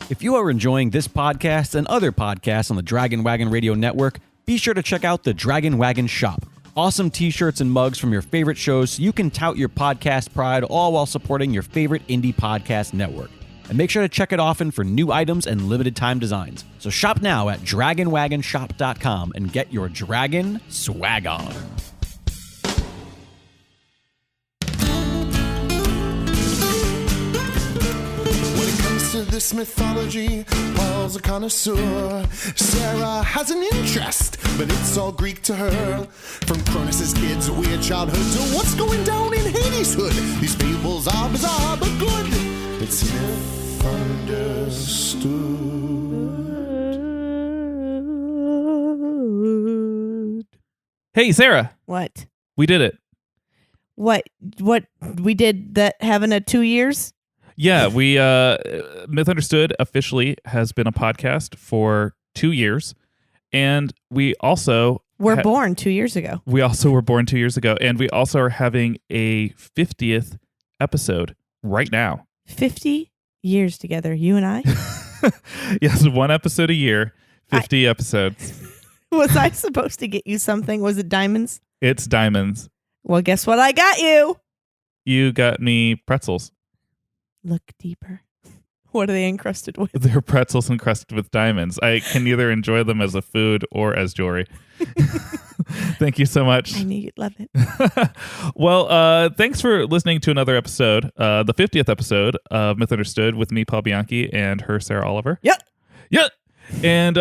If you are enjoying this podcast and other podcasts on the Dragon Wagon Radio Network, be sure to check out the Dragon Wagon Shop. Awesome t-shirts and mugs from your favorite shows so you can tout your podcast pride, all while supporting your favorite indie podcast network. And make sure to check it often for new items and limited time designs. So shop now at dragonwagonshop.com and get your dragon swag on. To this mythology, Paul's a connoisseur. Sarah has an interest, but it's all Greek to her. From Cronus's kids' weird childhood to what's going down in Hades' hood. These fables are bizarre but good. It's misunderstood. Hey, Sarah. What? We did it. What we did that having a 2 years? Yeah, we Mythunderstood officially has been a podcast for 2 years, and we also were born 2 years ago. We also were born 2 years ago, and we also are having a 50th episode right now. 50 years together, you and I. Yes, one episode a year, 50 episodes. Was I supposed to get you something? Was it diamonds? It's diamonds. Well, guess what I got you? You got me pretzels. Look deeper. What are they encrusted with? They're pretzels encrusted with diamonds. I can either enjoy them as a food or as jewelry. Thank you so much. I knew you'd love it. Well, thanks for listening to another episode, the 50th episode of Mythunderstood with me, Paul Bianchi, and her, Sarah Oliver. Yep. Yep. And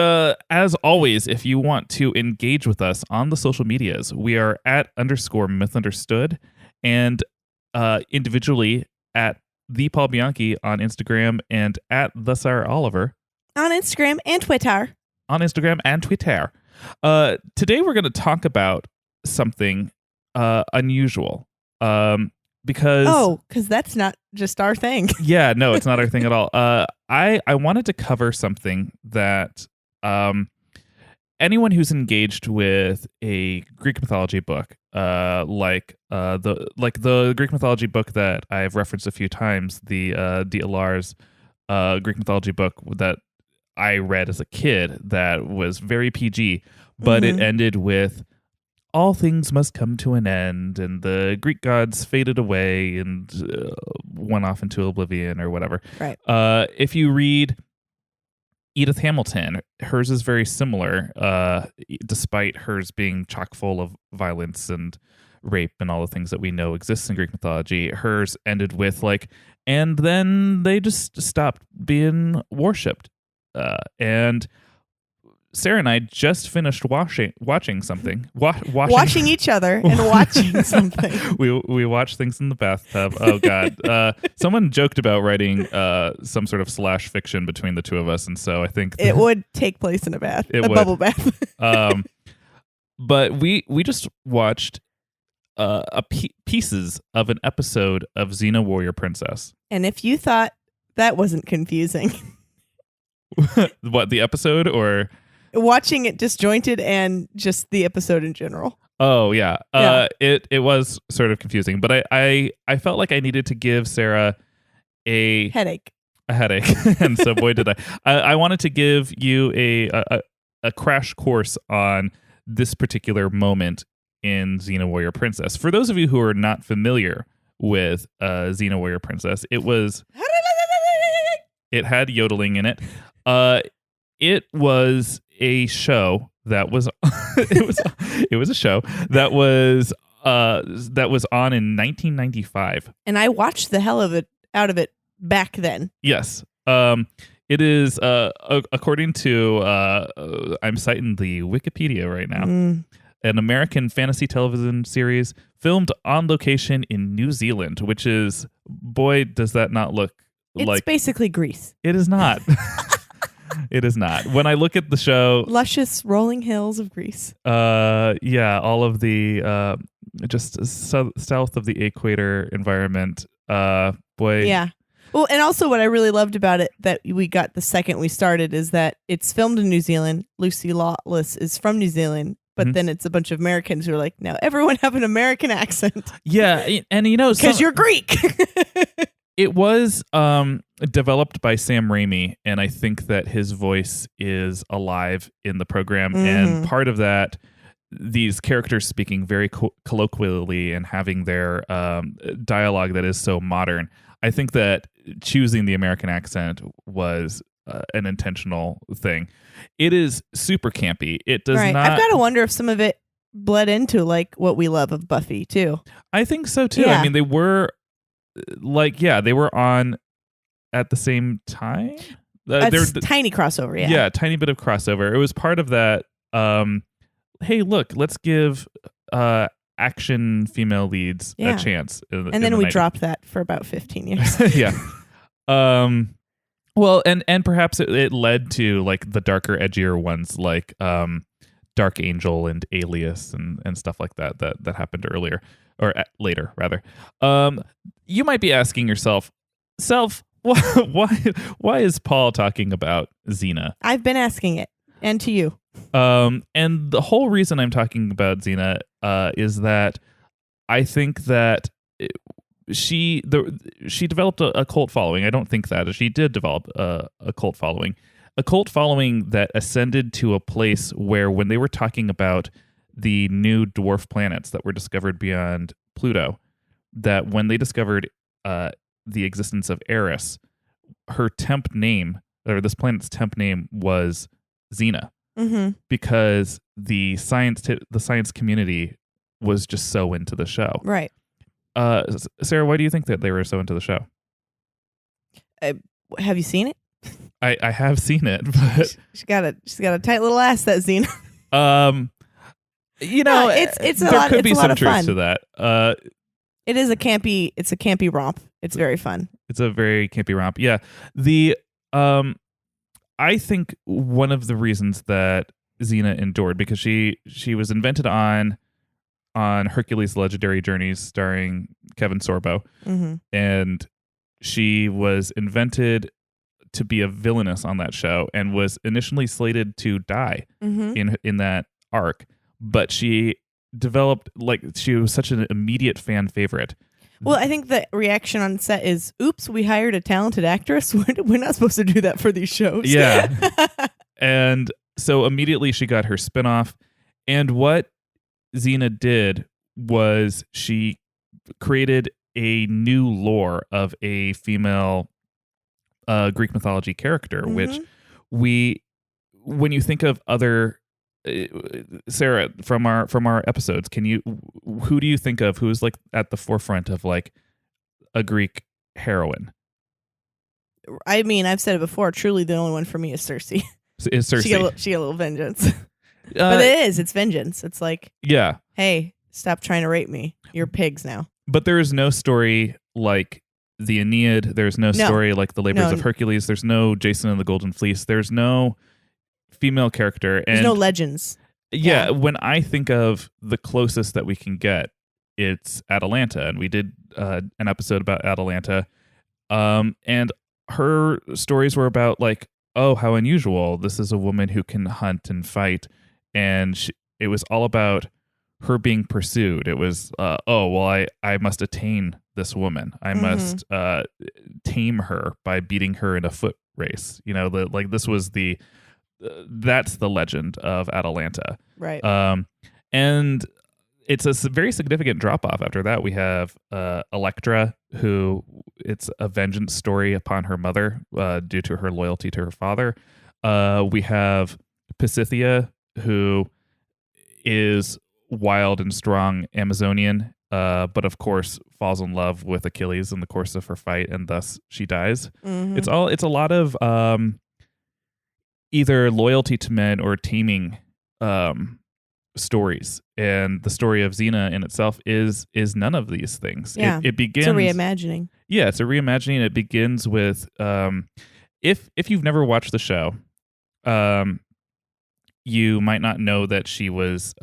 as always, if you want to engage with us on the social medias, we are at _Mythunderstood and individually at The Paul Bianchi on Instagram and at The Sarah Oliver on Instagram and Twitter. Today we're going to talk about something unusual because that's not just our thing. Yeah, no, it's not our thing at all. I wanted to cover something that anyone who's engaged with a Greek mythology book, like the Greek mythology book that I've referenced a few times, the DLR's Greek mythology book that I read as a kid, that was very PG, but it ended with all things must come to an end, and the Greek gods faded away and went off into oblivion or whatever. Right. If you read Edith Hamilton, hers is very similar, despite hers being chock full of violence and rape and all the things that we know exist in Greek mythology. Hers ended with and then they just stopped being worshipped. And Sarah and I just finished watching something. Washing each other and watching something. We watched things in the bathtub. Oh, God. Someone joked about writing some sort of slash fiction between the two of us, and so I think it would take place in a bath. Bubble bath. But we just watched pieces of an episode of Xena Warrior Princess. And if you thought that wasn't confusing... What, the episode or... Watching it disjointed and just the episode in general. Oh, yeah. It was sort of confusing, but I felt like I needed to give Sarah a headache. And so boy, did I. I wanted to give you a crash course on this particular moment in Xena Warrior Princess. For those of you who are not familiar with Xena Warrior Princess, it had yodeling in it. It was a show that was it was a show that was on in 1995, and I watched the hell of it out of it back then. Yes. It is according to I'm citing the Wikipedia right now, an American fantasy television series filmed on location in New Zealand, which is, boy, does that not look it's basically Greece. It is not. It is not. When I look at the show, luscious rolling hills of Greece. Yeah, all of the just south of the equator environment. Boy. Yeah. Well, and also what I really loved about it that we got the second we started is that it's filmed in New Zealand. Lucy Lawless is from New Zealand, but then it's a bunch of Americans who are like, now everyone have an American accent. Yeah, and you know, because you're Greek. It was developed by Sam Raimi, and I think that his voice is alive in the program. And part of that, these characters speaking very colloquially and having their dialogue that is so modern. I think that choosing the American accent was an intentional thing. It is super campy. It does not. I've got to wonder if some of it bled into like what we love of Buffy too. I think so too. Yeah. I mean, they were they were on at the same time. That's tiny crossover. Yeah, tiny bit of crossover. It was part of that. Hey, look, let's give action female leads a chance. And then we dropped that for about 15 years. Yeah. Well, and perhaps it led to like the darker, edgier ones like Dark Angel and Alias and stuff like that happened earlier or later rather. You might be asking yourself, why is Paul talking about Xena? I've been asking it, and to you. And the whole reason I'm talking about Xena is that I think that she developed a cult following. I don't think that she did develop a cult following that ascended to a place where when they were talking about the new dwarf planets that were discovered beyond Pluto, that when they discovered the existence of Eris, her temp name, or this planet's temp name, was Xena, because the science community was just so into the show. Right. Sarah, why do you think that they were so into the show? Have you seen it? I have seen it, but she's got a tight little ass, that Xena. It's there could be some truth to that. It is a campy romp. It's very fun. It's a very campy romp. Yeah. I think one of the reasons that Xena endured, because she was invented on Hercules' Legendary Journeys starring Kevin Sorbo, and she was invented to be a villainess on that show and was initially slated to die in that arc, but she developed, like, she was such an immediate fan favorite. Well, I think the reaction on set is, oops, we hired a talented actress. We're not supposed to do that for these shows. Yeah. And so immediately she got her spinoff. And what Xena did was she created a new lore of a female Greek mythology character, which when you think of other Sarah, from our episodes, who do you think of who's like at the forefront of like a Greek heroine? I mean, I've said it before. Truly, the only one for me is Circe. Is Circe? She got a little vengeance, but it's vengeance. It's like, hey, stop trying to rape me. You're pigs now. But there is no story like the Aeneid. There's no story like the Labors of Hercules. There's no Jason and the Golden Fleece. There's no female character. And there's no legends. Yeah, when I think of the closest that we can get, it's Atalanta, and we did an episode about Atalanta, and her stories were about like, oh, how unusual! This is a woman who can hunt and fight, and it was all about her being pursued. It was, I must attain this woman. I must tame her by beating her in a foot race. You know, this was that's the legend of Atalanta. Right. And it's a very significant drop off. After that, we have Electra, who it's a vengeance story upon her mother due to her loyalty to her father. We have Pasithea, who is wild and strong Amazonian, but of course falls in love with Achilles in the course of her fight, and thus she dies. It's a lot of either loyalty to men or taming stories, and the story of Xena in itself is none of these things. Yeah, it begins. It's a reimagining. Yeah, it's a reimagining. It begins with if you've never watched the show, you might not know that she was,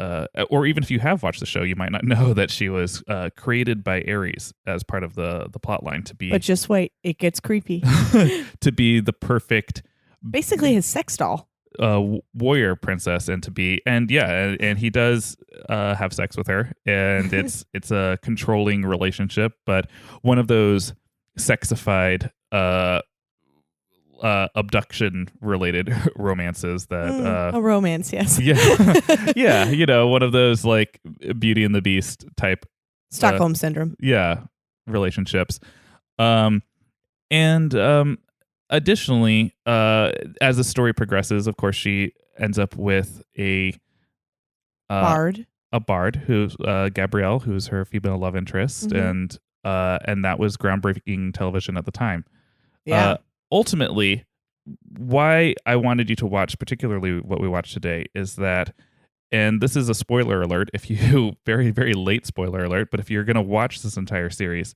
or even if you have watched the show, you might not know that she was created by Ares as part of the plot line to be. But just wait, it gets creepy. To be the perfect, basically his sex doll, warrior princess, and he does have sex with her, and it's a controlling relationship, but one of those sexified abduction related romances that a romance, yes. yeah, one of those like Beauty and the Beast type Stockholm syndrome. Relationships. And additionally, as the story progresses, of course, she ends up with a bard who's Gabrielle, who's her female love interest, and that was groundbreaking television at the time. Yeah. Ultimately, why I wanted you to watch, particularly what we watched today, is that, and this is a spoiler alert, if you very, very late spoiler alert, but if you're going to watch this entire series,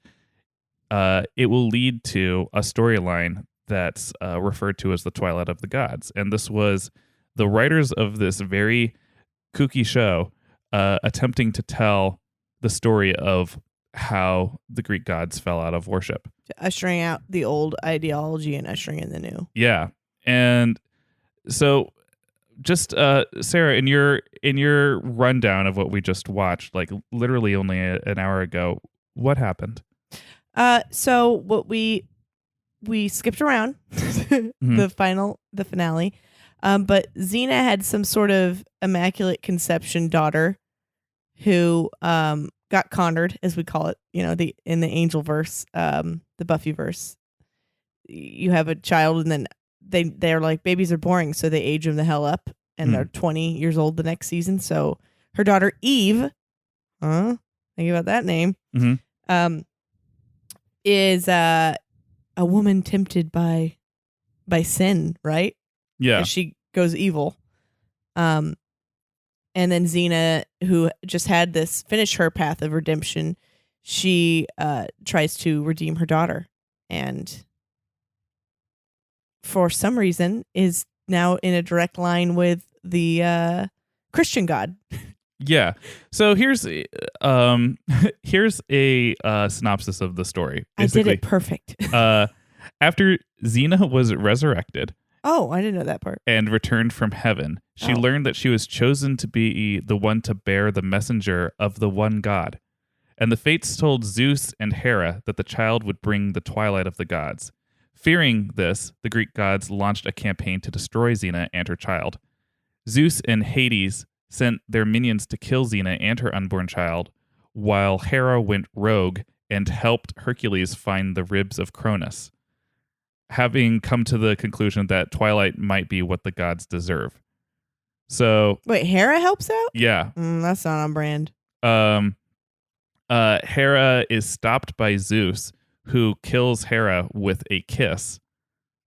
it will lead to a storyline that's referred to as the Twilight of the Gods. And this was the writers of this very kooky show attempting to tell the story of how the Greek gods fell out of worship. Ushering out the old ideology and ushering in the new. Yeah. And so just Sarah, in your rundown of what we just watched, like literally only an hour ago, what happened? So what we skipped around the finale. But Xena had some sort of immaculate conception daughter who got conquered, as we call it, in the angel verse, the Buffy verse. You have a child and then they're like, babies are boring, so they age them the hell up and they're 20 years old the next season. So her daughter Eve, think about that name, is a woman tempted by sin, right? Yeah. She goes evil. And then Xena, who just had finish her path of redemption, she tries to redeem her daughter, and for some reason is now in a direct line with the Christian God. Yeah. So here's a synopsis of the story. Basically, I did it perfect. After Xena was resurrected. Oh, I didn't know that part. And returned from heaven, she learned that she was chosen to be the one to bear the messenger of the one God. And the fates told Zeus and Hera that the child would bring the twilight of the gods. Fearing this, the Greek gods launched a campaign to destroy Xena and her child. Zeus and Hades sent their minions to kill Xena and her unborn child, while Hera went rogue and helped Hercules find the ribs of Cronus, having come to the conclusion that twilight might be what the gods deserve. So wait, Hera helps out? Yeah. That's not on brand. Hera is stopped by Zeus, who kills Hera with a kiss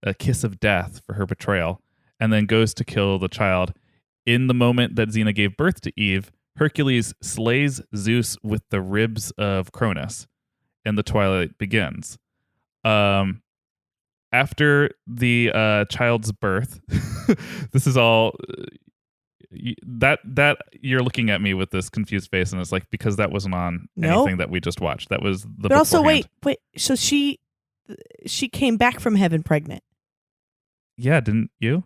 of death for her betrayal, and then goes to kill the child. In the moment that Xena gave birth to Eve, Hercules slays Zeus with the ribs of Cronus, and the twilight begins. After the child's birth, this is all that you're looking at me with this confused face, and it's like, because that wasn't on anything that we just watched. That was the. But also, wait. So she came back from heaven pregnant. Yeah, didn't you?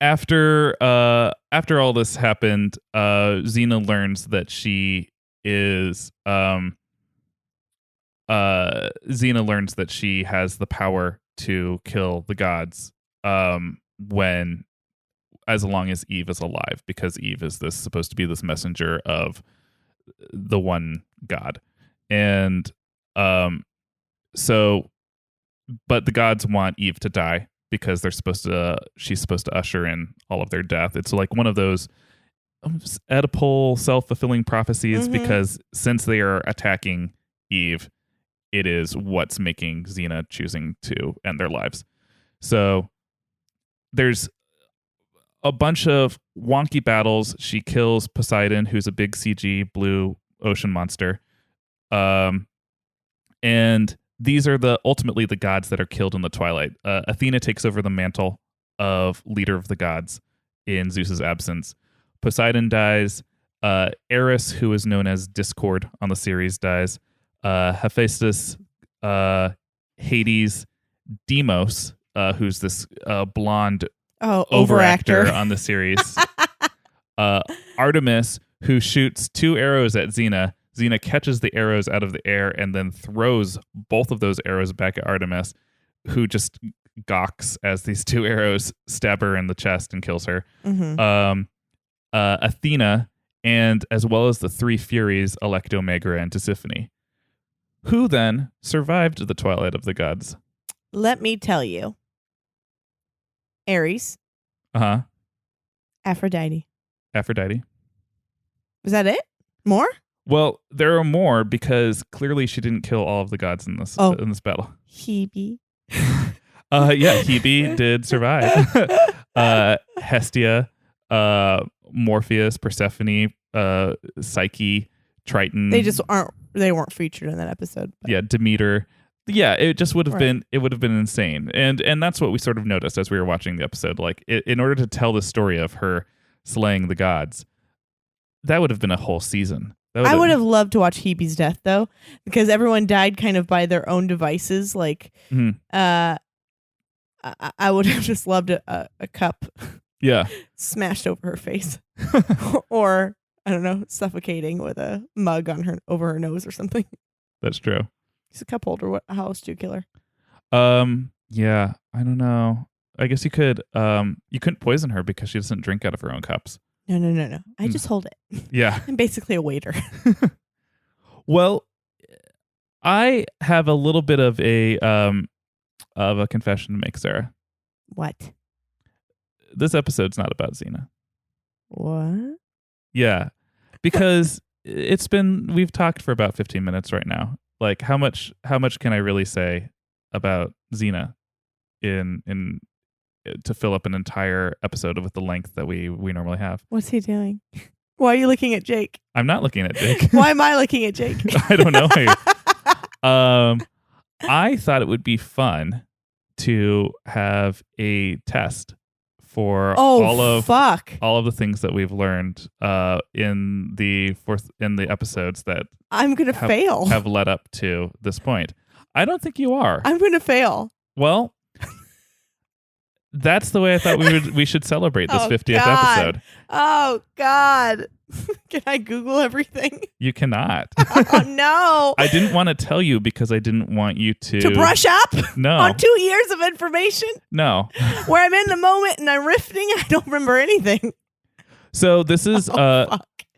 After all this happened, Xena learns that she has the power to kill the gods as long as Eve is alive, because Eve is supposed to be this messenger of the one God. And but the gods want Eve to die because she's supposed to usher in all of their death. It's like one of those Oedipal self-fulfilling prophecies, because since they are attacking Eve, it is what's making Xena choosing to end their lives. So there's a bunch of wonky battles. She kills Poseidon, who's a big CG blue ocean monster. And these are ultimately the gods that are killed in the twilight. Athena takes over the mantle of leader of the gods in Zeus's absence. Poseidon dies. Eris, who is known as Discord on the series, dies. Hephaestus, Hades, Deimos, who's this blonde overactor on the series. Artemis, who shoots 2 arrows at Xena. Xena catches the arrows out of the air and then throws both of those arrows back at Artemis, who just gawks as these 2 arrows stab her in the chest and kills her. Athena, and as well as the 3 Furies, Alecto, Megra, and Tisiphone. Who then survived the Twilight of the Gods? Let me tell you. Ares. Uh-huh. Aphrodite. Aphrodite. Was that it? More? Well, there are more because clearly she didn't kill all of the gods in this battle. Hebe. Hebe did survive. Hestia, Morpheus, Persephone, Psyche, Triton. They weren't featured in that episode. But. Yeah, Demeter. Yeah, it just would have been insane. And that's what we sort of noticed as we were watching the episode. Like, in order to tell the story of her slaying the gods, that would have been a whole season. I would have loved to watch Hebe's death, though, because everyone died kind of by their own devices. Like, I would have just loved a cup smashed over her face. Or, I don't know, suffocating with a mug on over her nose or something. That's true. She's a cup holder. How else do you kill her? Yeah, I don't know. I guess you could. You couldn't poison her because she doesn't drink out of her own cups. No. I just hold it. Yeah. I'm basically a waiter. Well, I have a little bit of a confession to make, Sarah. What? This episode's not about Xena. What? Yeah. Because we've talked for about 15 minutes right now. Like, how much can I really say about Xena in to fill up an entire episode with the length that we normally have? What's he doing? Why are you looking at Jake? I'm not looking at Jake. Why am I looking at Jake? I don't know. I thought it would be fun to have a test for all of the things that we've learned in the episodes that I'm gonna fail have led up to this point. I don't think you are. I'm gonna fail. Well, that's the way I thought we should celebrate this 50th episode. Oh God. Can I Google everything? You cannot. Oh no. I didn't want to tell you because I didn't want you to brush up No. on 2 years of information. No. Where I'm in the moment and I'm riffing, I don't remember anything. So this is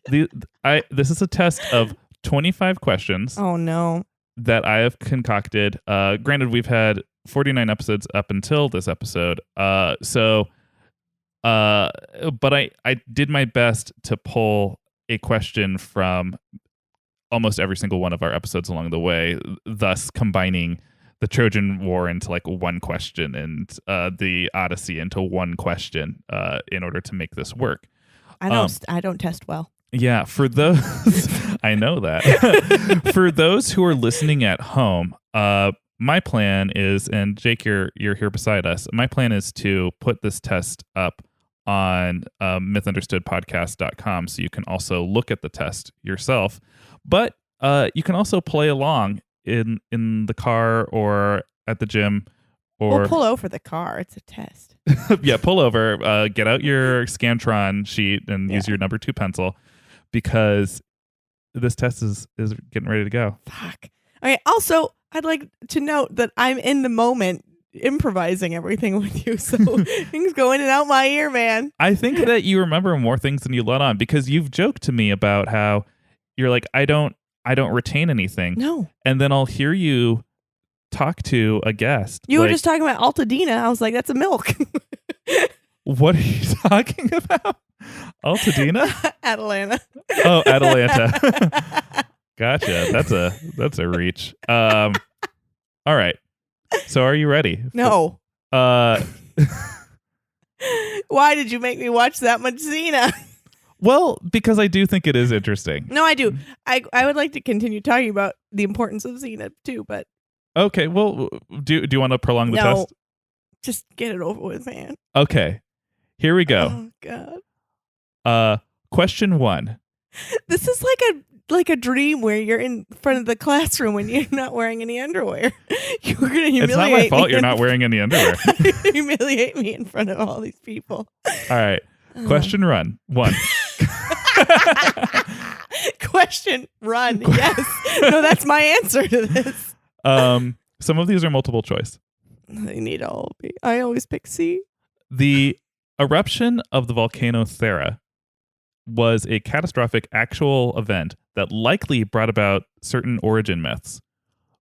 this is a test of 25 questions. Oh no. That I have concocted. Granted, we've had 49 episodes up until this episode. But I did my best to pull a question from almost every single one of our episodes along the way, thus combining the Trojan War into like one question and the Odyssey into one question in order to make this work. I don't test well. Yeah, for those I know that. For those who are listening at home, my plan is, and Jake, you're here beside us. My plan is to put this test up on mythunderstoodpodcast.com so you can also look at the test yourself. But you can also play along in the car or at the gym. Or pull over the car. It's a test. Yeah, pull over. Get out your Scantron sheet and use your number 2 pencil because this test is getting ready to go. Fuck. Okay. Also, I'd like to note that I'm in the moment improvising everything with you, so things go in and out my ear, man. I think that you remember more things than you let on because you've joked to me about how you're like, I don't retain anything. No. And then I'll hear you talk to a guest. You were just talking about Altadena. I was like, that's a milk. What are you talking about? Altadena? Atalanta. Oh, Atalanta. Gotcha. That's a reach. All right. So are you ready? No. Why did you make me watch that much Xena? Well, because I do think it is interesting. No, I do. I would like to continue talking about the importance of Xena too, but okay. Well, do you want to prolong the test? Just get it over with, man. Okay. Here we go. Oh God. Question 1. This is like a dream where you're in front of the classroom when you're not wearing any underwear. You're going to humiliate me. It's not my fault you're not wearing any underwear. Humiliate me in front of all these people. All right. Question 1. Question, run. Yes. No, that's my answer to this. Some of these are multiple choice. They need all be. I always pick C. The eruption of the volcano Thera was a catastrophic actual event that likely brought about certain origin myths.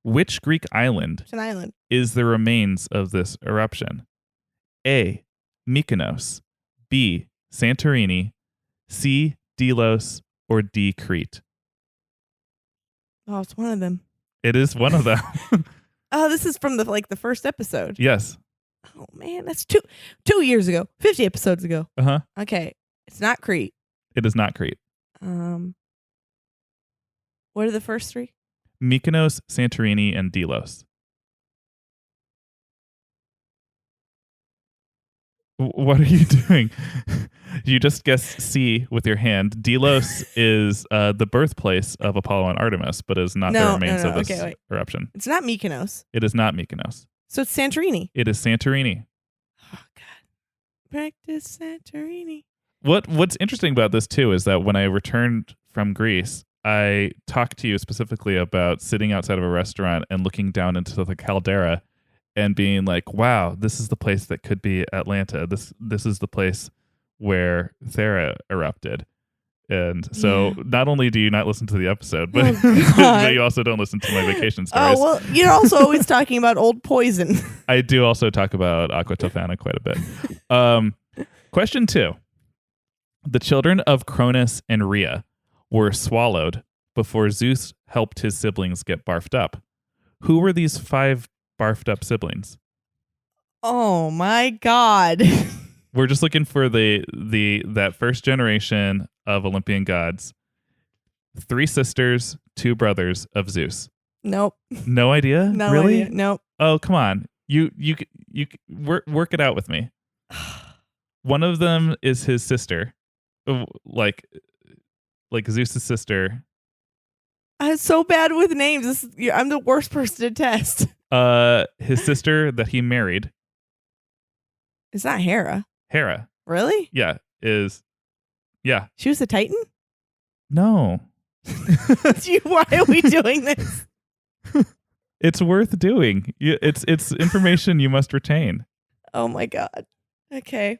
Which Greek island It's an island. is the remains of this eruption? A. Mykonos, B. Santorini, C. Delos, or D. Crete? Oh, it's one of them. It is one of them. Oh, this is from the first episode. Yes. Oh man, that's 2 years ago. 50 episodes ago. Uh-huh. Okay. It's not Crete. It is not Crete. What are the first three? Mykonos, Santorini, and Delos. What are you doing? You just guessed C with your hand. Delos is the birthplace of Apollo and Artemis, but is not the remains of this eruption. It's not Mykonos. It is not Mykonos. So it's Santorini. It is Santorini. Oh God. Practice Santorini. What's interesting about this too is that when I returned from Greece, I talked to you specifically about sitting outside of a restaurant and looking down into the caldera and being like, wow, this is the place that could be Atlanta. This is the place where Thera erupted. And so not only do you not listen to the episode, but, but you also don't listen to my vacation stories. Oh, well, you're also always talking about old poison. I do also talk about Aqua Tofana quite a bit. Question 2. The children of Cronus and Rhea were swallowed before Zeus helped his siblings get barfed up. Who were these 5 barfed up siblings? Oh my God. We're just looking for that first generation of Olympian gods. 3 sisters, 2 brothers of Zeus. Nope. No idea? No really? idea. Nope. Oh, come on. You work it out with me. One of them is his sister. Like Zeus's sister. I'm so bad with names. I'm the worst person to test. His sister that he married. It's not Hera. Hera. Really? Yeah. Yeah. She was a Titan? No. Why are we doing this? It's worth doing. It's information you must retain. Oh my God. Okay.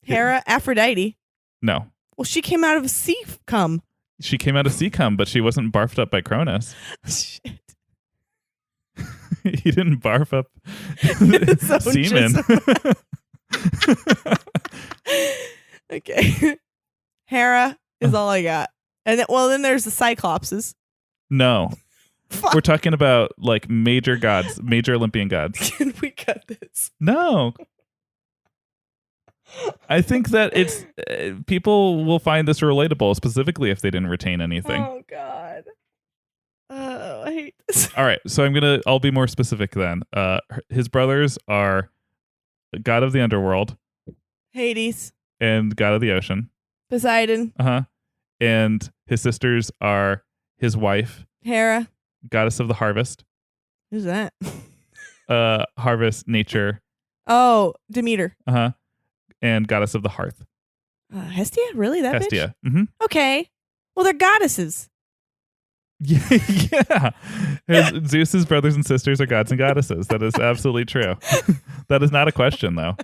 Hera, Aphrodite. No. Well, she came out of a sea cum. She came out of sea cum, but she wasn't barfed up by Cronus. Shit. He didn't barf up semen. Okay. Hera is all I got. And then there's the Cyclopses. No. Fuck. We're talking about like major gods, major Olympian gods. Can we cut this? No. I think that it's people will find this relatable, specifically if they didn't retain anything. Oh God. Oh, I hate this. All right, so I'll be more specific then. His brothers are god of the underworld, Hades, and god of the ocean. Poseidon, and his sisters are his wife, Hera, goddess of the harvest. Who's that? Harvest, nature. Oh, Demeter. And goddess of the hearth. Hestia? Really? That Hestia. bitch? Mm-hmm. Okay. Well, they're goddesses. Yeah. Zeus's brothers and sisters are gods and goddesses. That is absolutely true. That is not a question, though.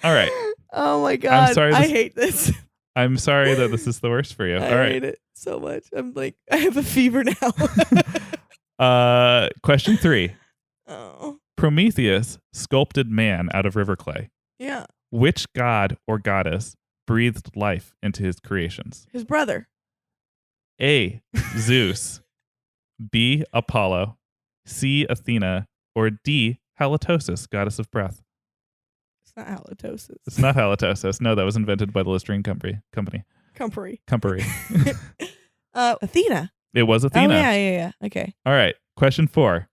All right. Oh my God. I'm sorry. I hate this. I'm sorry that this is the worst for you. I All right. hate it so much. I'm like, I have a fever now. Question 3. Oh. Prometheus sculpted man out of river clay. Yeah. Which god or goddess breathed life into his creations? His brother. A. Zeus. B. Apollo. C. Athena. Or D. Halitosis, goddess of breath. It's not halitosis. It's not halitosis. No, that was invented by the Listerine Company. Compery. Athena. It was Athena. Oh, yeah. Okay. All right. Question 4.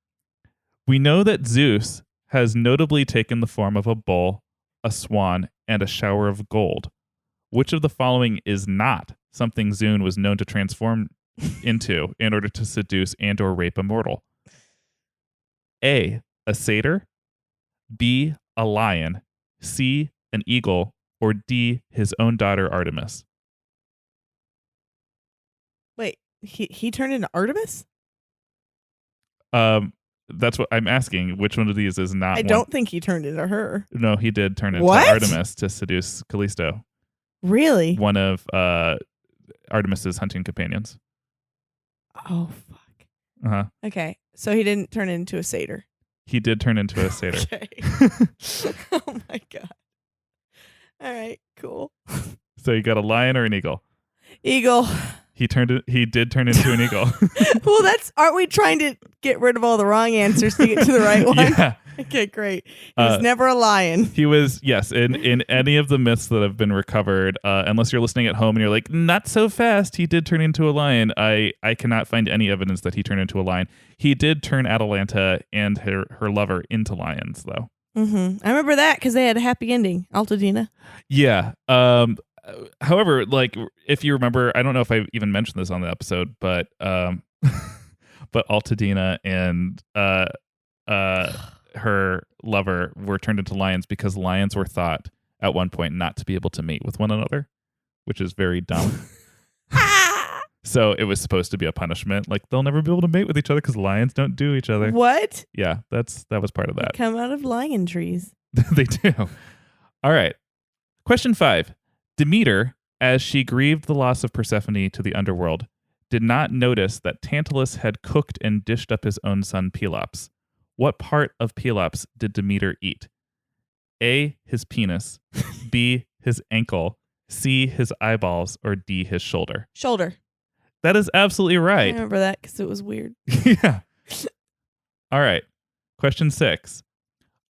We know that Zeus has notably taken the form of a bull, a swan, and a shower of gold. Which of the following is not something Zune was known to transform into in order to seduce and or rape a mortal? A. A satyr. B. A lion. C. An eagle. or D, his own daughter Artemis? Wait, he turned into Artemis? That's what I'm asking. Which one of these is not I one? don't think he turned into her. No, he did turn into What? Artemis to seduce Callisto, Really? one of Artemis's hunting companions. Oh, fuck. Uh-huh. Okay, so he didn't turn into a satyr. He did turn into a satyr. Okay. Oh, my God. All right, cool. So you got a lion or an eagle? Eagle. He did turn into an eagle. Well, aren't we trying to get rid of all the wrong answers to get to the right one? Yeah. Okay, great. He was never a lion. He was, yes, in any of the myths that have been recovered, unless you're listening at home and you're like, not so fast, he did turn into a lion. I cannot find any evidence that he turned into a lion. He did turn Atalanta and her lover into lions, though. Mm-hmm. I remember that because they had a happy ending. Altadena. Yeah. However, like, if you remember, I don't know if I even mentioned this on the episode, but but Altadena and her lover were turned into lions because lions were thought at one point not to be able to mate with one another, which is very dumb. So it was supposed to be a punishment. Like, they'll never be able to mate with each other because lions don't do each other. What? Yeah, that was part of that. They come out of lion trees. They do. All right. Question 5. Demeter, as she grieved the loss of Persephone to the underworld, did not notice that Tantalus had cooked and dished up his own son Pelops. What part of Pelops did Demeter eat? A, his penis, B, his ankle, C, his eyeballs, or D, his shoulder? Shoulder. That is absolutely I right. remember that because it was weird. Yeah. All right. Question 6.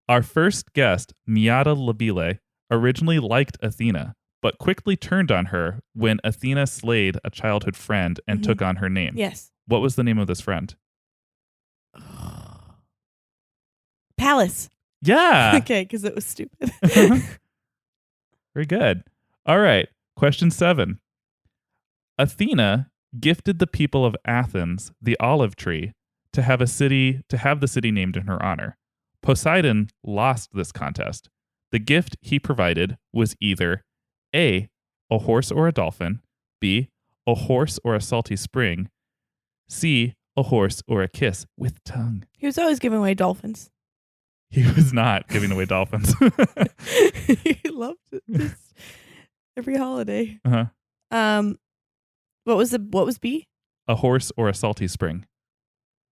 Our first guest, Miata Labile, originally liked Athena, but quickly turned on her when Athena slayed a childhood friend and took on her name. Yes. What was the name of this friend? Palace. Yeah. Okay, because it was stupid. Very good. All right. Question 7. Athena gifted the people of Athens the olive tree to have the city named in her honor. Poseidon lost this contest. The gift he provided was either A, a horse or a dolphin, B, a horse or a salty spring, C, a horse or a kiss with tongue. He was always giving away dolphins. He was not giving away dolphins. He loved it. Just every holiday. Uh-huh. What was B? A horse or a salty spring.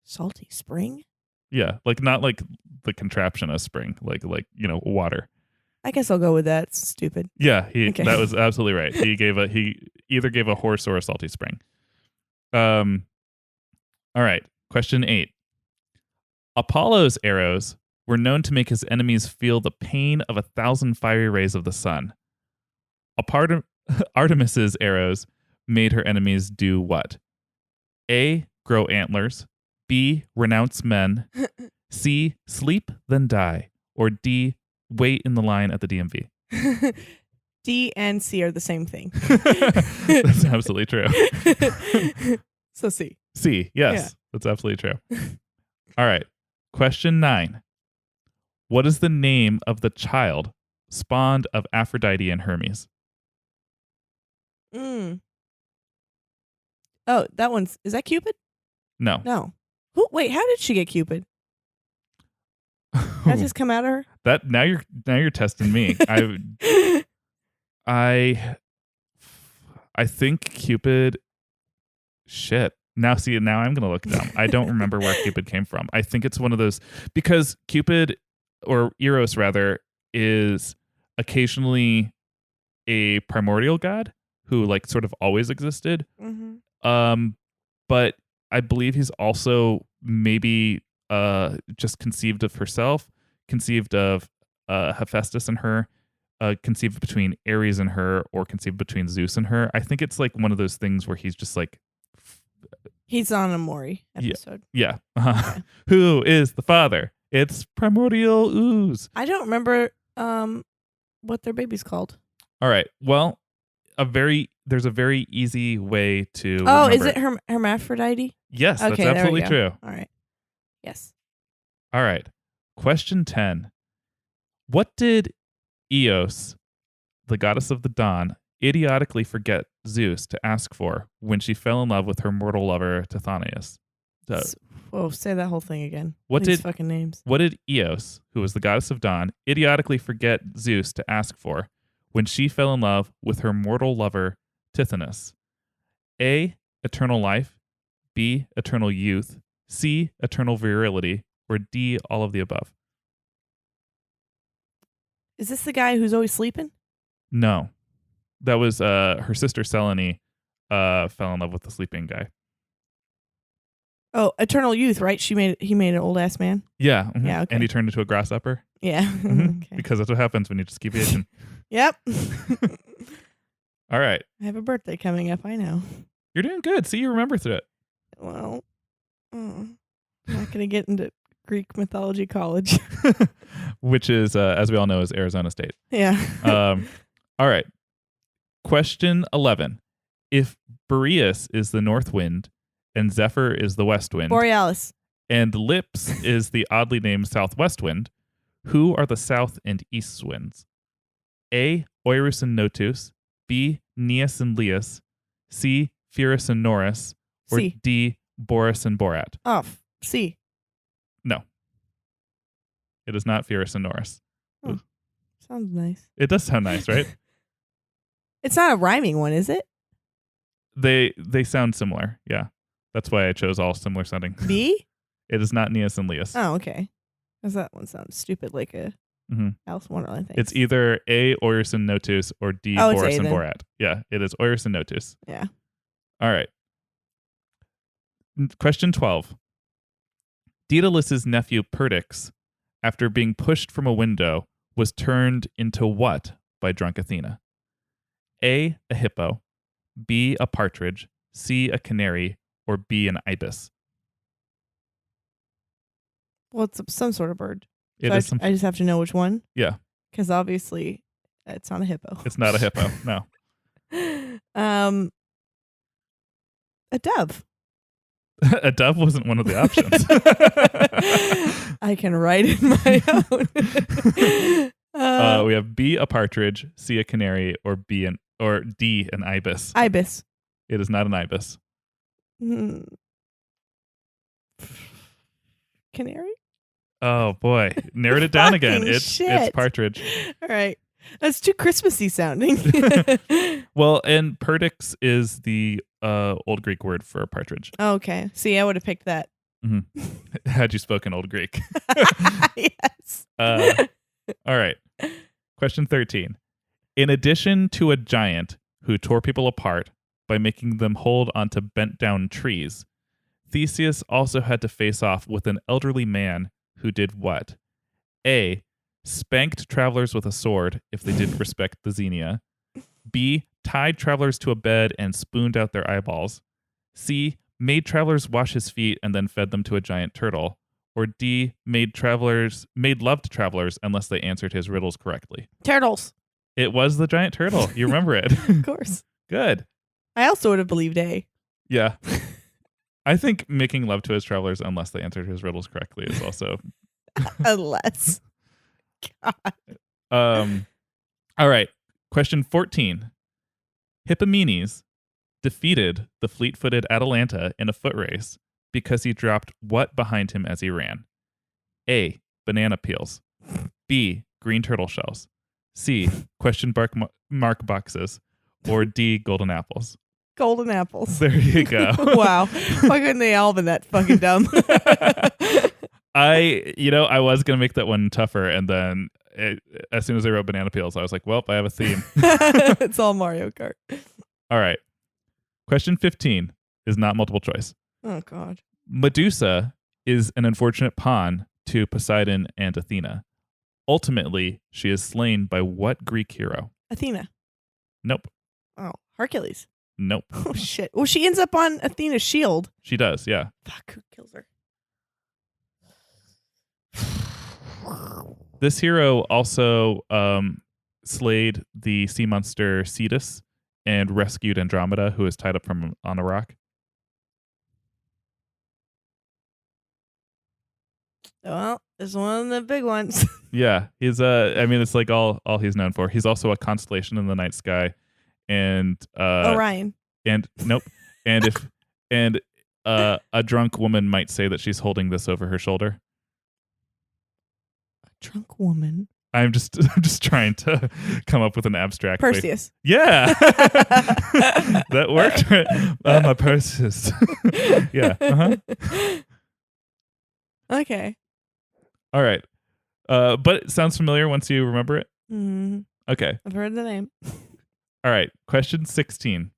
Salty spring? Yeah, like not like the contraption of spring, like water. I guess I'll go with that. It's stupid. Yeah, Okay. That was absolutely right. He either gave a horse or a salty spring. All right. Question 8. Apollo's arrows were known to make his enemies feel the pain of 1,000 fiery rays of the sun. Artemis's arrows made her enemies do what? A, grow antlers, B, renounce men, C, sleep then die, or D, wait in the line at the DMV. D and C are the same thing. That's absolutely true. So C. C, yes, Yeah. that's absolutely true. All right. Question 9. What is the name of the child spawned of Aphrodite and Hermes? Oh, is that Cupid? No. No. Wait, how did she get Cupid? That just come out of her? That now you're testing me. I think Cupid. Shit. Now I'm gonna look dumb. I don't remember where Cupid came from. I think it's one of those, because Cupid, or Eros rather, is occasionally a primordial god who like sort of always existed. Mm-hmm. But I believe he's also maybe just conceived of herself, conceived of Hephaestus and her, conceived between Ares and her, or conceived between Zeus and her. I think it's like one of those things where he's just like, He's on a Maury episode. yeah. Okay. Who is the father? It's primordial ooze. I don't remember what their baby's called. All right. Well, there's a very easy way to. Oh, remember is it Hermaphrodite? Yes, Okay, that's there we absolutely go. true. All right. Yes. All right. Question 10. What did Eos the goddess of the dawn, idiotically forget Zeus to ask for when she fell in love with her mortal lover Tithonius? Whoa, say that whole thing again. What These did- fucking names? What did Eos, who was the goddess of dawn, idiotically forget Zeus to ask for when she fell in love with her mortal lover Tithonus? A. Eternal life. B. Eternal youth. C. Eternal virility. Or D. All of the above. Is this the guy who's always sleeping? No. That was her sister Selene fell in love with the sleeping guy. Oh, Eternal Youth, right? He made an old ass man. Yeah. Yeah, okay. And he turned into a grasshopper. Yeah. Mhm. Okay. Because that's what happens when you just keep aging. Yep. All right. I have a birthday coming up. I know. You're doing good. See, you remember through it. Well, I'm not going to get into Greek mythology college. Which is, as we all know, is Arizona State. Yeah. All right. Question 11. If Boreas is the north wind and Zephyr is the west wind Borealis. and Lips is the oddly named southwest wind, who are the south and east winds? A. Eurus and Notus. B. Neas and Leas. C. Pyrrhus and Norris. Or C. D. Boris and Borat. Oh, C. No. It is not Pyrrhus and Norris. Oh, sounds nice. It does sound nice, right? It's not a rhyming one, is it? They sound similar. Yeah. That's why I chose all similar sounding. B? It is not Neas and Leas. Oh, okay. Because that one sounds stupid, like a Alice in Wonderland thing. It's either A. Eurus and Notus or D. Oh, it's Boris A and then. Borat. Yeah, it is Eurus and Notus. Yeah. All right. Question 12. Daedalus's nephew Perdix, after being pushed from a window, was turned into what by drunk Athena? A. A hippo. B. A partridge. C. A canary. Or B. An ibis. Well, it's some sort of bird. It So is some. I just have to know which one. Yeah, Because obviously it's not a hippo. it's not a hippo. No. A dove. A dove wasn't one of the options. I can write in my own. We have B. A partridge. C. A canary. Or D. An ibis. Ibis. It is not an ibis. Hmm. Canary? Oh boy, narrowed it down again. Fucking It's shit. partridge. All right. That's too Christmassy sounding. Well, and perdix is the Old Greek word for partridge. Okay. See, I would have picked that. Had you spoken Old Greek? Yes. All right. Question 13. In addition to a giant who tore people apart by making them hold onto bent down trees, Theseus also had to face off with an elderly man who did what? A. Spanked travelers with a sword if they didn't respect the Xenia. B. Tied travelers to a bed and spooned out their eyeballs. C. Made travelers wash his feet and then fed them to a giant turtle. Or D. Made love to travelers unless they answered his riddles correctly. Turtles. It was the giant turtle. You remember it. Of course. Good. I also would have believed A. Yeah. I think making love to his travelers unless they answered his riddles correctly is also. Unless. God. All right. Question 14. Hippomenes defeated the fleet-footed Atalanta in a foot race because he dropped what behind him as he ran? A. Banana peels. B. Green turtle shells. C. Question mark boxes. Or D. Golden apples. Golden apples. There you go. Wow. Why couldn't they all been that fucking dumb? I was going to make that one tougher. And then as soon as I wrote banana peels, I was like, well, I have a theme. It's all Mario Kart. All right. Question 15 is not multiple choice. Oh, God. Medusa is an unfortunate pawn to Poseidon and Athena. Ultimately, she is slain by what Greek hero? Athena. Nope. Oh, Hercules. Nope. Oh, shit. Well, she ends up on Athena's shield. She does, yeah. Fuck, who kills her? This hero also slayed the sea monster Cetus and rescued Andromeda, who is tied up on a rock. Well, It's one of the big ones. Yeah, he's I mean, it's like all he's known for. He's also a constellation in the night sky, and Orion. and nope, and if and a drunk woman might say that she's holding this over her shoulder. A drunk woman. I'm just trying to come up with an abstract. Perseus. Yeah, that worked. My Perseus. Yeah. Okay. All right. But it sounds familiar once you remember it. Mm-hmm. Okay. I've heard the name. All right. Question 16.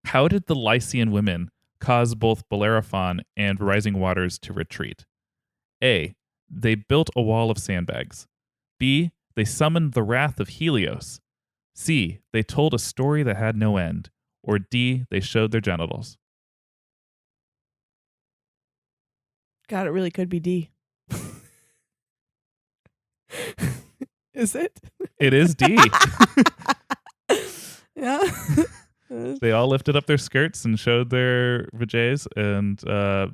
How did the Lycian women cause both Bellerophon and Rising Waters to retreat? A. They built a wall of sandbags. B. They summoned the wrath of Helios. C. They told a story that had no end. Or D. They showed their genitals. God, it really could be D. Is it? It is D. Yeah. They all lifted up their skirts and showed their vajays, and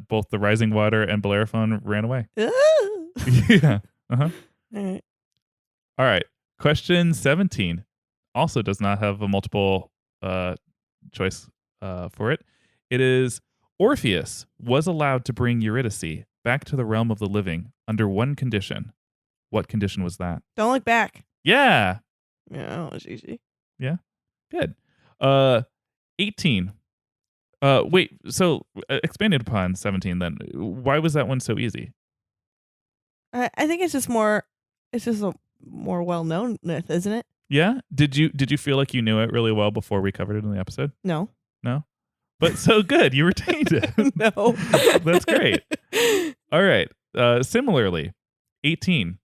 both the Rising Water and Bellerophon ran away. Yeah. Uh-huh. All right. All right. Question 17 also does not have a multiple choice for it. It is Orpheus was allowed to bring Eurydice back to the realm of the living under one condition. What condition was that? Don't look back. Yeah. Yeah, that was easy. Yeah. Good. 18. Wait, so expanded upon 17 then. Why was that one so easy? I think it's just a more well-known myth, isn't it? Yeah? Did you feel like you knew it really well before we covered it in the episode? No. No? But so good. You retained it. No. That's great. All right. Similarly, 18.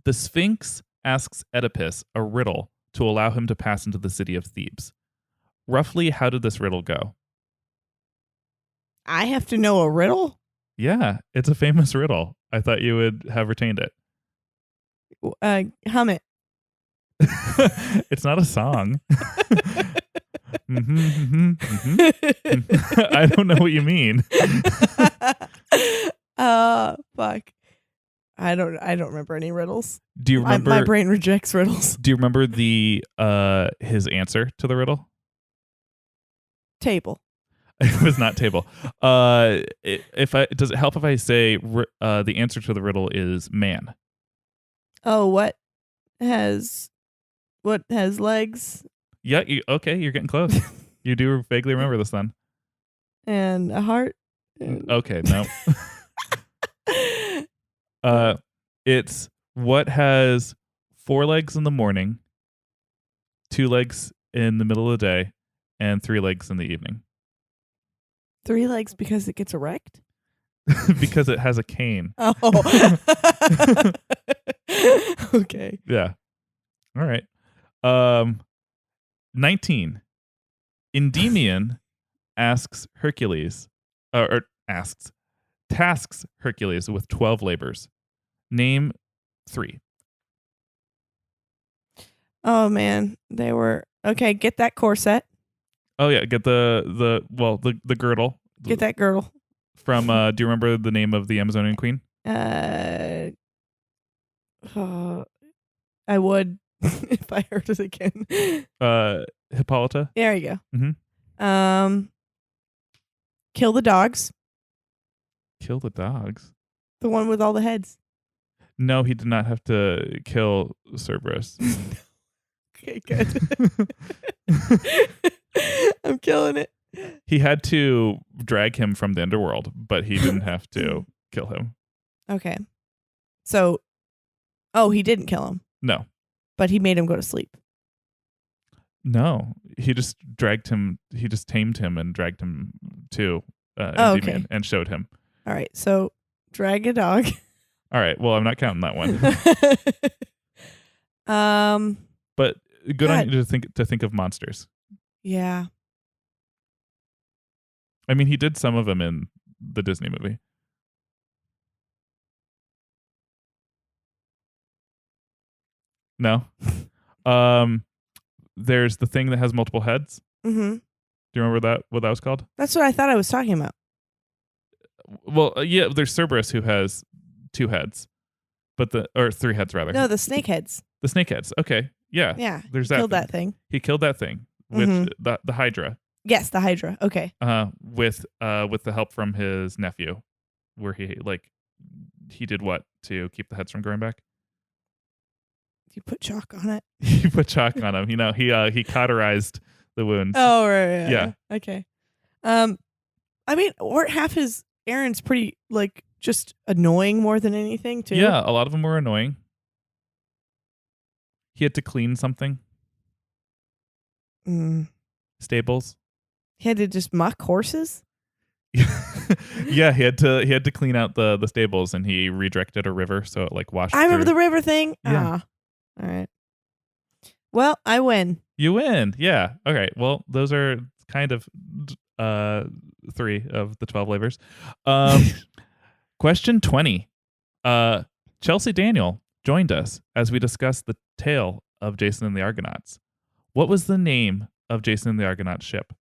The Sphinx asks Oedipus a riddle to allow him to pass into the city of Thebes. Roughly, how did this riddle go? I have to know a riddle? Yeah, it's a famous riddle. I thought you would have retained it. Hum it. It's not a song. I don't know what you mean. Fuck. I don't remember any riddles. Do you remember my brain rejects riddles. Do you remember the his answer to the riddle? Table. It was not table. Does it help if I say the answer to the riddle is man? Oh, what has legs Yeah, okay, you're getting close. You do vaguely remember this then. and a heart? Okay, no. It's what has 4 legs in the morning, 2 legs in the middle of the day, and 3 legs in the evening. 3 legs because it gets erect? Because it has a cane. Oh. Okay. Yeah. All right. 19. Endymion tasks Hercules with 12 labors. Name 3. Oh man, they were okay. Get that corset. Oh yeah, get the girdle. Get that girdle. From do you remember the name of the Amazonian queen? I would if I heard it again. Hippolyta. There you go. Mm-hmm. Kill the dogs. Kill the dogs. The one with all the heads. No, he did not have to kill Cerberus. Okay, good. I'm killing it. He had to drag him from the underworld, but he didn't have to kill him. Okay. So, he didn't kill him, No. but he made him go to sleep. No. He just dragged him. He just tamed him and dragged him to okay. and showed him. All right. So, drag a dog. All right. Well, I'm not counting that one. But good on you to think of monsters. Yeah. I mean, he did some of them in the Disney movie. No. There's the thing that has multiple heads. Mm-hmm. Do you remember what that was called? That's what I thought I was talking about. Well, yeah, there's Cerberus who has 2 heads, or 3 heads rather. No, the snake heads. The snake heads. Okay, yeah, Yeah. There's he that. killed that thing. He killed that thing, which Mhm. the Hydra. Yes, the Hydra. Okay. With the help from his nephew, where he did what to keep the heads from growing back? You put chalk on it. He put chalk on him. He cauterized the wounds. Oh, right. Yeah. Okay. I mean, or half his errands pretty like just annoying more than anything too. Yeah, a lot of them were annoying. He had to clean something. Stables. He had to just muck horses. Yeah, he had to clean out the stables, and he redirected a river so it washed. I remember through. the river thing. Yeah. All right. Well, I win. You win. Yeah. Okay. Well, those are kind of 3 of the 12 flavors. Question 20. Chelsea Daniel joined us as we discussed the tale of Jason and the Argonauts. What was the name of Jason and the Argonauts ship?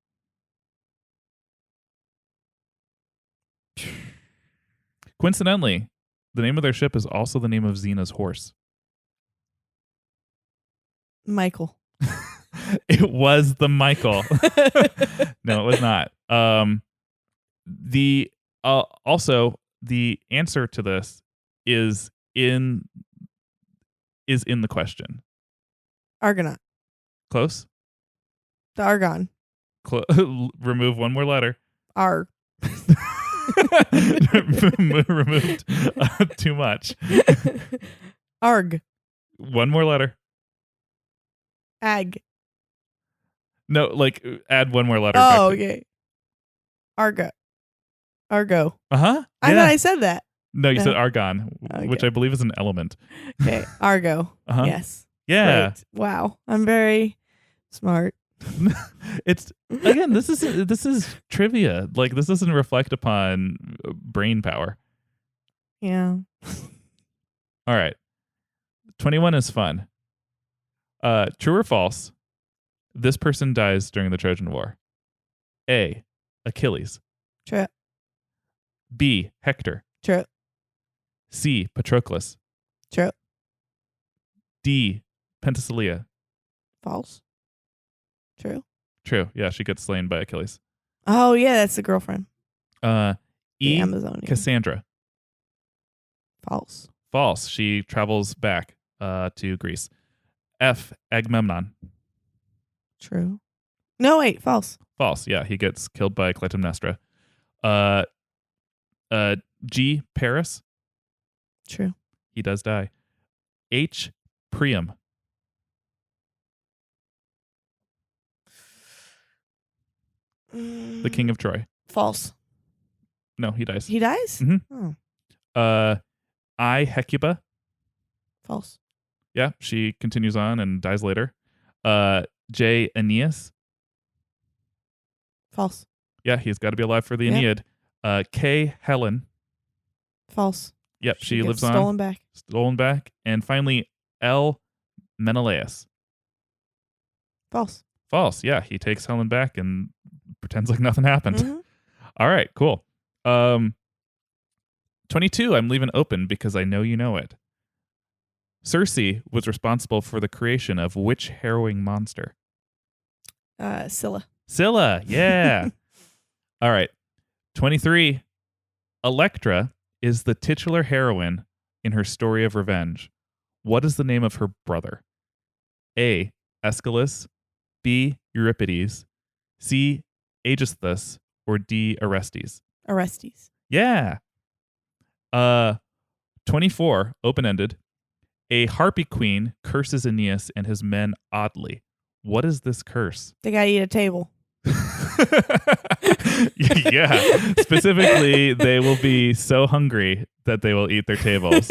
Coincidentally, the name of their ship is also the name of Xena's horse. Michael. It was the Michael. No, it was not. Also the answer to this is in the question. Argonaut. Close. The Argon. Remove one more letter. R. Removed too much. Arg. One more letter. Ag. No, add one more letter. Oh, okay. Argo. Argo. Uh-huh. I thought I said that. No, you No. said argon, which I believe is an element. Okay. Argo. Uh-huh. Yes. Yeah. Great. Wow. I'm very smart. It's again, this is trivia. This doesn't reflect upon brain power. Yeah. All right. 21 is fun. True or false? This person dies during the Trojan War. A. Achilles. True. B. Hector. True. C. Patroclus. True. D. Penthesilea. False. True. True. Yeah, she gets slain by Achilles. Oh, yeah, that's the girlfriend. E. The Amazonian. Cassandra. False. False. She travels back to Greece. F. Agamemnon. True. No, wait, false. False. Yeah, he gets killed by Clytemnestra. G. Paris. True. He does die. H. Priam. The king of Troy. False. No, he dies. He dies? Mhm. Oh, I. Hecuba. false. Yeah, she continues on and dies later. J. Aeneas. False. Yeah, he's got to be alive for the Yep. Aeneid. K. Helen. False. Yep, she gets lives on. stolen back. Stolen back. And finally, L. Menelaus. False. False. Yeah, he takes Helen back and pretends like nothing happened. Mhm. All right, cool. 22, I'm leaving open because I know you know it. Circe was responsible for the creation of which harrowing monster? Scylla. Scylla, yeah. All right. 23, Electra is the titular heroine in her story of revenge. What is the name of her brother? A. Aeschylus, B. Euripides, C. Aegisthus, or D. Orestes? Orestes. Yeah. 24, open-ended. A harpy queen curses Aeneas and his men oddly. What is this curse? They gotta eat a table. Yeah. Specifically, they will be so hungry that they will eat their tables.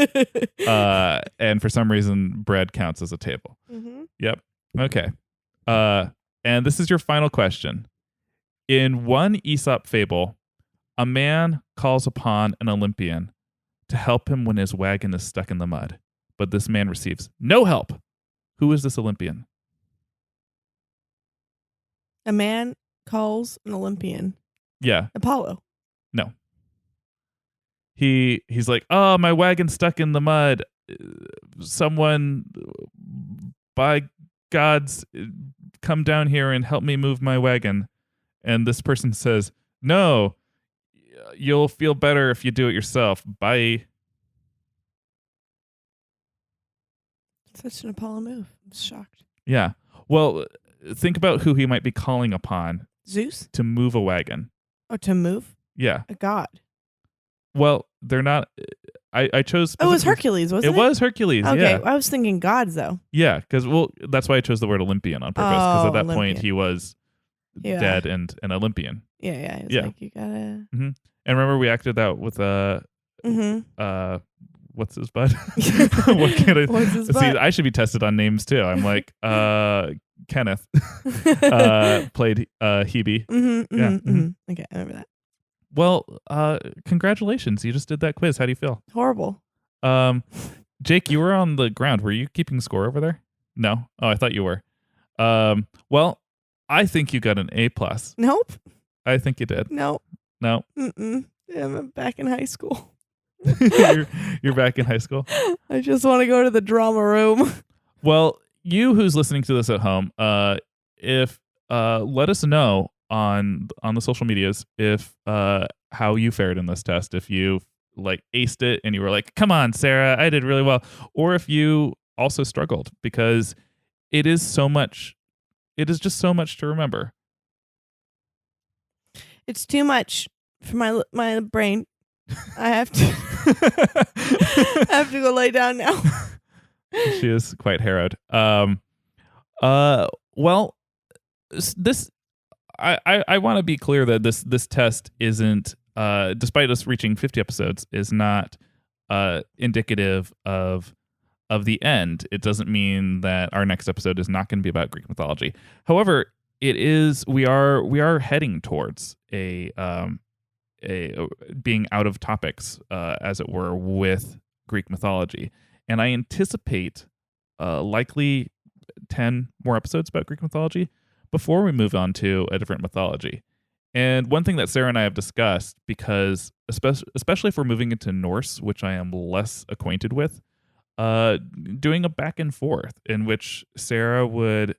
And for some reason, bread counts as a table. Mm-hmm. Yep. Okay. And this is your final question. In one Aesop fable, a man calls upon an Olympian to help him when his wagon is stuck in the mud, but this man receives no help. Who is this Olympian? A man calls an Olympian. Yeah. Apollo. No. he's like, oh, my wagon's stuck in the mud. Someone, by gods, come down here and help me move my wagon. And this person says, no, you'll feel better if you do it yourself. Bye. Such an Apollo move. I'm shocked. Yeah. Well, think about who he might be calling upon Zeus? to move a wagon. Oh, to move? Yeah. A god. Well, they're not. I chose. Oh, it was Hercules, wasn't it? It was Hercules. Okay, Yeah. I was thinking gods though. Yeah, because that's why I chose the word Olympian on purpose. Because at that point Olympian. he was dead and an Olympian. Yeah. It was Yeah. like you gotta. And remember, we acted out with what's his butt? What can I What's his see? butt? I should be tested on names too. I'm like Kenneth played Hebe. Okay, I remember that. Well, congratulations! You just did that quiz. How do you feel? Horrible. Jake, you were on the ground. Were you keeping score over there? No. Oh, I thought you were. Well, I think you got an A+. Nope. I think you did. Nope. No. I'm back in high school. You're back in high school. I just want to go to the drama room. Well, you who's listening to this at home, if let us know on the social medias if how you fared in this test. If you like aced it and you were like, "Come on, Sarah, I did really well," or if you also struggled, because it is so much. It is just so much to remember. It's too much for my brain. I have to. I have to go lay down now. She is quite harrowed. Well, this I want to be clear that this test isn't, despite us reaching 50 episodes, is not indicative of the end. It doesn't mean that our next episode is not going to be about Greek mythology. However, it is. We are heading towards a being out of topics, as it were, with Greek mythology, and I anticipate likely 10 more episodes about Greek mythology before we move on to a different mythology. And one thing that Sarah and I have discussed, because especially if we're moving into Norse, which I am less acquainted with, doing a back and forth in which Sarah would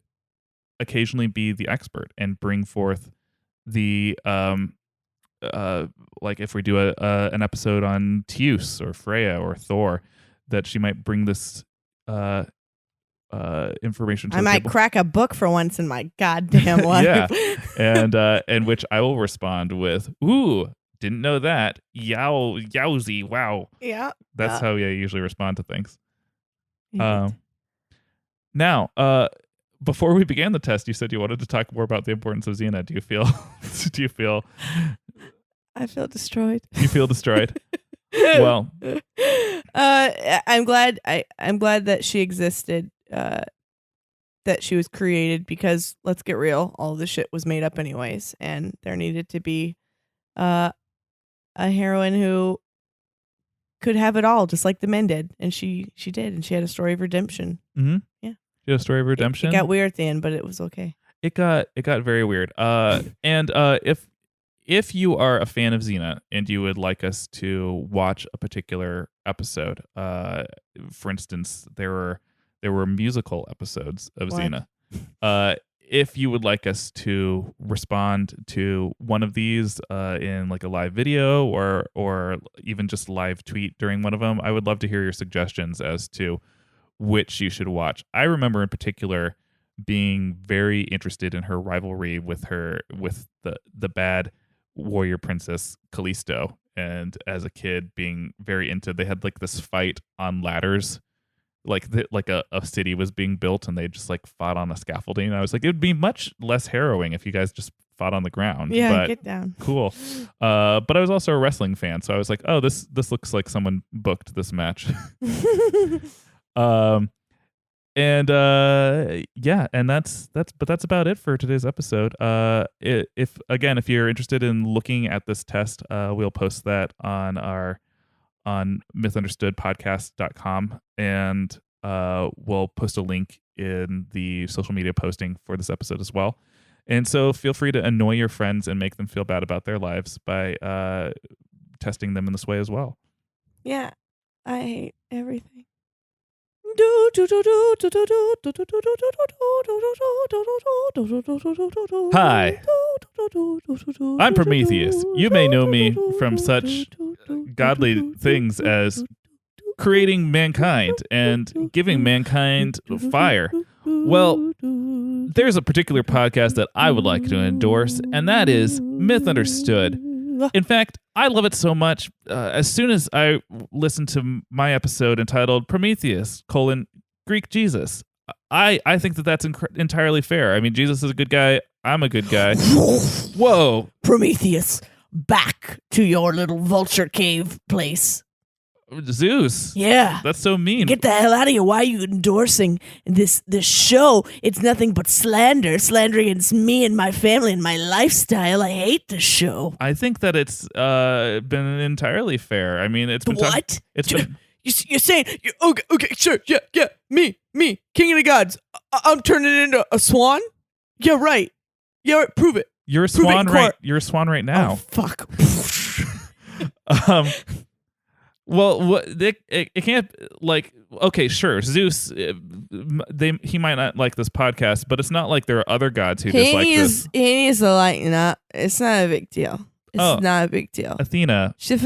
occasionally be the expert and bring forth the like if we do an episode on Zeus or Freya or Thor, that she might bring this information to I the might table. crack a book for once in my goddamn life. Yeah, and which I will respond with, "Ooh, didn't know that. Yowzy, wow." Yeah. That's how I usually respond to things. Yeah. Now, before we began the test, you said you wanted to talk more about the importance of Xena. Do you feel? I feel destroyed. You feel destroyed? Well, I'm glad. I'm glad that she existed. That she was created, because let's get real, all of the shit was made up anyways, and there needed to be a heroine who could have it all, just like the men did, and she did, and she had a story of redemption. mm-hmm. Yeah. She had a story of redemption. It got weird at the end, but it was okay. It got very weird. And if you are a fan of Xena and you would like us to watch a particular episode, for instance, there were musical episodes of What? Xena. If you would like us to respond to one of these in like a live video or even just live tweet during one of them, I would love to hear your suggestions as to which you should watch. I remember in particular being very interested in her rivalry with the bad warrior princess Callisto, and as a kid being very into. They had like this fight on ladders. Like a city was being built and they just like fought on a scaffolding. And I was like, it would be much less harrowing if you guys just fought on the ground. Yeah, but get down. cool. But I was also a wrestling fan, so I was like, oh, this looks like someone booked this match. And that's about it for today's episode. If you're interested in looking at this test, we'll post that on mythunderstoodpodcast.com, and we'll post a link in the social media posting for this episode as well. And so feel free to annoy your friends and make them feel bad about their lives by testing them in this way as well. Yeah, I hate everything. Hi, I'm Prometheus. You may know me from such godly things as creating mankind and giving mankind fire. Well, there's a particular podcast that I would like to endorse, and that is Mythunderstood. In fact, I love it so much. As soon as I listened to my episode entitled Prometheus, Greek Jesus, I think that that's entirely fair. I mean, Jesus is a good guy. I'm a good guy. Whoa. Prometheus, back to your little vulture cave place. Zeus. Yeah. That's so mean. Get the hell out of here. Why are you endorsing this show? It's nothing but slander against me and my family and my lifestyle. I hate this show. I think that it's been entirely fair. I mean, it's been what? Been you're saying okay, sure, yeah, me, king of the gods. I'm turning into a swan. Yeah, right. Prove it. You're a swan, right? You're a swan right now. Oh, fuck. Well, what it can't, like, okay, sure, Zeus. He might not like this podcast, but it's not like there are other gods who dislike this. He needs to lighten up. It's not a big deal. It's not a big deal. Athena. Zeus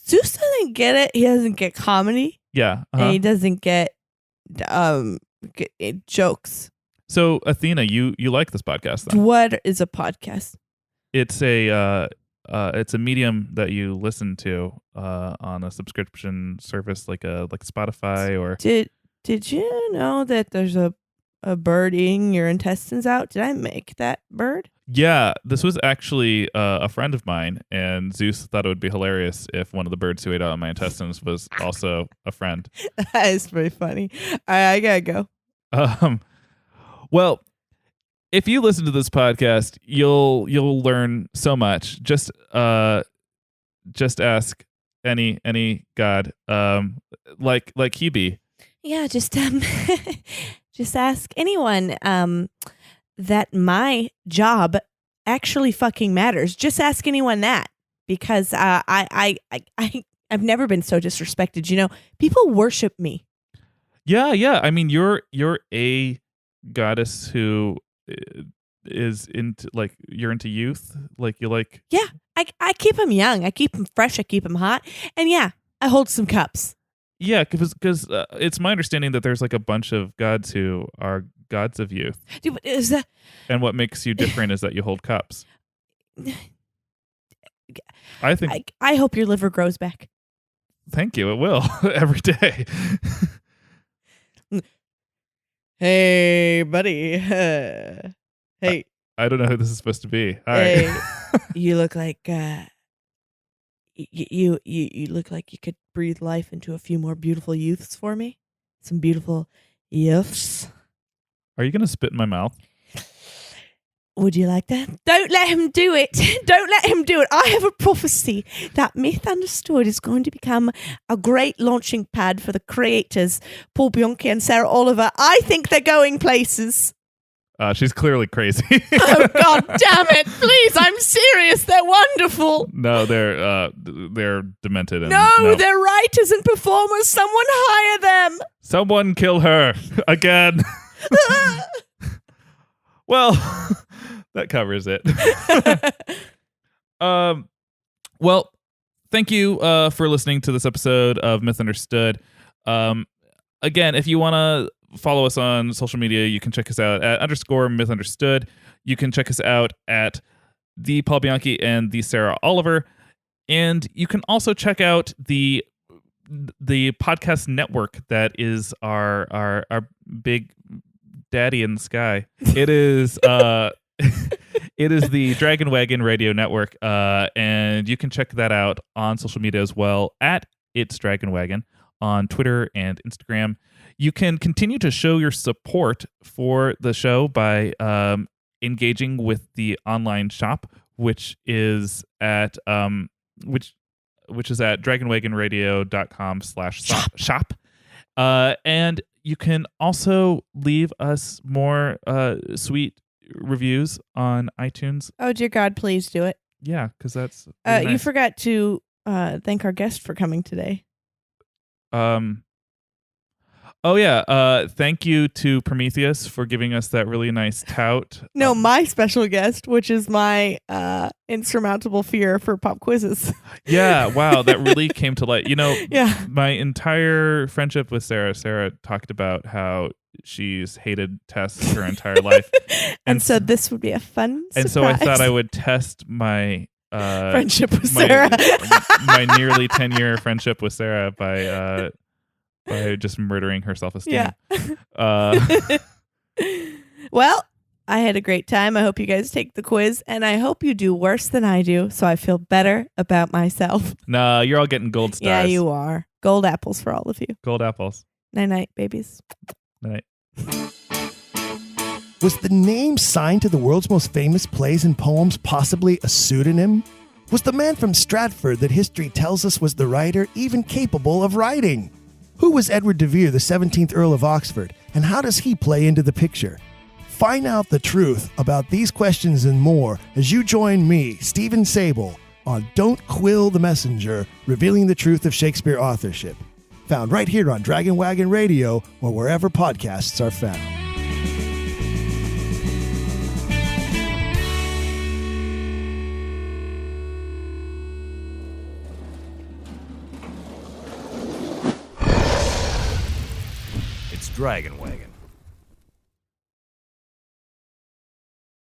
doesn't get it. He doesn't get comedy. Yeah, and he doesn't get jokes. So Athena, you like this podcast then? What is a podcast? It's a medium that you listen to on a subscription service like Spotify or. Did you know that there's a bird eating your intestines out? Did I make that bird? Yeah, this was actually a friend of mine, and Zeus thought it would be hilarious if one of the birds who ate out my intestines was also a friend. That is pretty funny. I gotta go. Well, if you listen to this podcast, you'll learn so much. Just ask any god, like Hebe. Yeah, just ask anyone that my job actually fucking matters. Just ask anyone that, because I've never been so disrespected. You know, people worship me. Yeah. I mean, you're a goddess who is into, like, you're into youth, like you like. Yeah, I keep them young. I keep them fresh. I keep them hot. And yeah, I hold some cups. Yeah, because it's my understanding that there's like a bunch of gods who are gods of youth. Dude, is that? And what makes you different is that you hold cups. I think. I hope your liver grows back. Thank you. It will every day. Hey, buddy. Hey. I don't know who this is supposed to be. Hi. Hey, you look like you look like you could breathe life into a few more beautiful youths for me. Some beautiful youths. Are you going to spit in my mouth? Would you like that? Don't let him do it. Don't let him do it. I have a prophecy that Mythunderstood is going to become a great launching pad for the creators, Paul Bianchi and Sarah Oliver. I think they're going places. She's clearly crazy. Oh, God damn it. Please, I'm serious. They're wonderful. No, they're demented. No, they're writers and performers. Someone hire them. Someone kill her again. Well, that covers it. Well, thank you for listening to this episode of Mythunderstood. Again, if you want to follow us on social media, you can check us out at _Mythunderstood. You can check us out at the Paul Bianchi and the Sarah Oliver. And you can also check out the podcast network that is our big daddy in the sky. It is it is the Dragon Wagon Radio Network, and you can check that out on social media as well at It's Dragon Wagon on Twitter and Instagram. You can continue to show your support for the show by engaging with the online shop, which is at dragonwagonradio.com/shop. And you can also leave us more sweet reviews on iTunes. Oh, dear God, please do it. Yeah, because that's You forgot to thank our guest for coming today. Oh yeah. Thank you to Prometheus for giving us that really nice tout. No, my special guest, which is my insurmountable fear for pop quizzes. Yeah. Wow. That really came to light. Yeah. My entire friendship with Sarah talked about how she's hated tests her entire life. And so this would be a fun surprise. And so I thought I would test my friendship with Sarah. My nearly 10-year friendship with Sarah by just murdering her self-esteem. Yeah. Well, I had a great time. I hope you guys take the quiz, and I hope you do worse than I do, so I feel better about myself. Nah, you're all getting gold stars. Yeah, you are. Gold apples for all of you. Gold apples. Night-night, babies. Night. Was the name signed to the world's most famous plays and poems possibly a pseudonym? Was the man from Stratford that history tells us was the writer even capable of writing? Who was Edward de Vere, the 17th Earl of Oxford, and how does he play into the picture? Find out the truth about these questions and more as you join me, Stephen Sable, on Don't Quill the Messenger, revealing the truth of Shakespeare authorship. Found right here on Dragon Wagon Radio or wherever podcasts are found. Dragon Wagon.